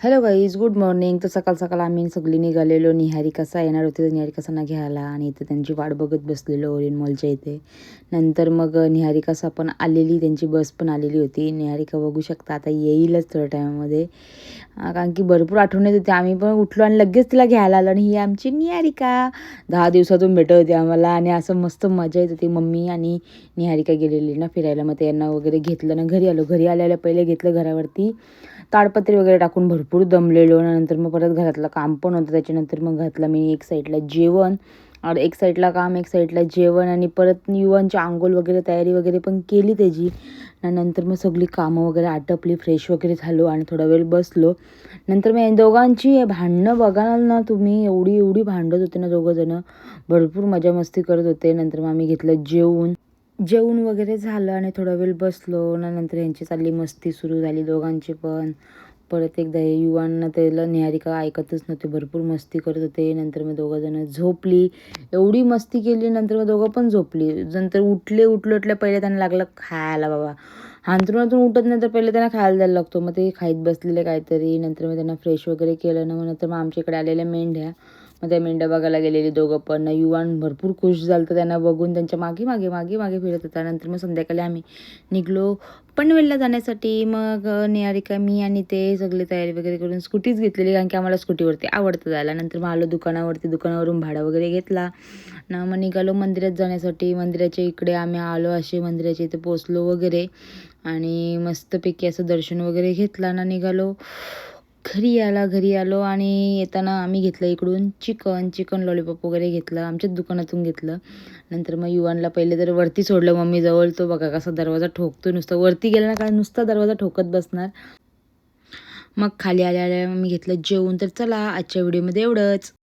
Hello guys, good morning. तर सकाळ सकाळ आम्ही सगळी निघालेलो. निहारिका येणार होती तर निहारिकांना घ्यायला आणि इथे त्यांची वाट बघत बसलेलो ओरियन मॉलच्या इथे. नंतर मग निहारिका पण आलेली, त्यांची बस पण आलेली होती. निहारिका बघू शकता आता येईलच थोड्या टायमामध्ये, कारण की भरपूर आठवण येत होती. आम्ही पण उठलो आणि लगेच तिला घ्यायला आलो आणि ही आमची निहारिका 10 दिवसातून भेटत होती आम्हाला आणि असं मस्त मजा येत होती. मम्मी आणि निहारिका गेलेली ना फिरायला, मग त्यांना वगैरे घेतलं ना घरी आलो. घरी आल्याला पहिले घेतलं घरावरती ताडपत्री वगैरे टाकून, भरपूर दमलेलो. नंतर मग परत घरातलं काम पण होतं, त्याच्यानंतर मग घातलं मी एक साईडला जेवण और एक साईडला काम, एक साईडला जेवण आणि परत युवांची आंघोळ वगैरे तयारी वगैरे पण केली त्याची. नंतर मग सगळी कामं वगैरे आटपली, फ्रेश वगैरे झालो आणि थोडा वेळ बसलो. नंतर मग दोघांची भांडणं बघाल ना तुम्ही, एवढी एवढी भांडत होते ना दोघंजणं, भरपूर मजा मस्ती करत होते. नंतर मग आम्ही घेतलं जेवून वगैरे झालं आणि थोडा वेळ बसलो ना. नंतर यांची चालली मस्ती सुरू झाली दोघांची पण. परत एकदा हे युवांना त्याला निहारिका ऐकतच नव्हते, भरपूर मस्ती करत होते. नंतर मग दोघंजणं झोपली, एवढी मस्ती केली. नंतर मग दोघं पण झोपली. नंतर उठल्या पहिले त्यांना लागलं खायला. बाबा अंथरुणातून उठत नाही तर पहिले त्यांना खायला द्यायला लागतो. मग ते खाईत बसलेले काहीतरी. नंतर मग त्यांना फ्रेश वगैरे केलं ना. मग नंतर मग आमच्या इकडे आलेल्या मेंढ्या, मग त्या मेंढ्या बघायला गेलेली दोघं पण. युवान भरपूर खुश झालं तर त्यांना बघून, त्यांच्या मागे मागे मागे मागे फिरत होता. नंतर मग संध्याकाळी आम्ही निघलो पनवेलला जाण्यासाठी. मग निहारिका, मी आणि ते सगळे तयारी वगैरे करून स्कूटीच घेतलेली, कारण की आम्हाला स्कूटीवरती आवडतं जायला. नंतर मग आलो दुकानावरून भाडा वगैरे घेतला ना. मग निघालो मंदिरात जाण्यासाठी. मंदिराच्या इकडे आम्ही आलो, असे मंदिराच्या इथे पोचलो वगैरे आणि मस्तपैकी असं दर्शन वगैरे घेतला ना. निघालो घरी आलो आणि येताना आम्ही घेतलं इकडून चिकन लॉलीपॉप वगैरे घेतलं, आमच्याच दुकानातून घेतलं. नंतर मग युवानला पहिले तर वरती सोडलं मम्मीजवळ. तो बघा कसा दरवाजा ठोकतो, नुसतं वरती गेला ना काय नुसता दरवाजा ठोकत बसणार. मग खाली आल्या मी घेतलं जेवून. तर चला आजच्या व्हिडिओमध्ये एवढंच.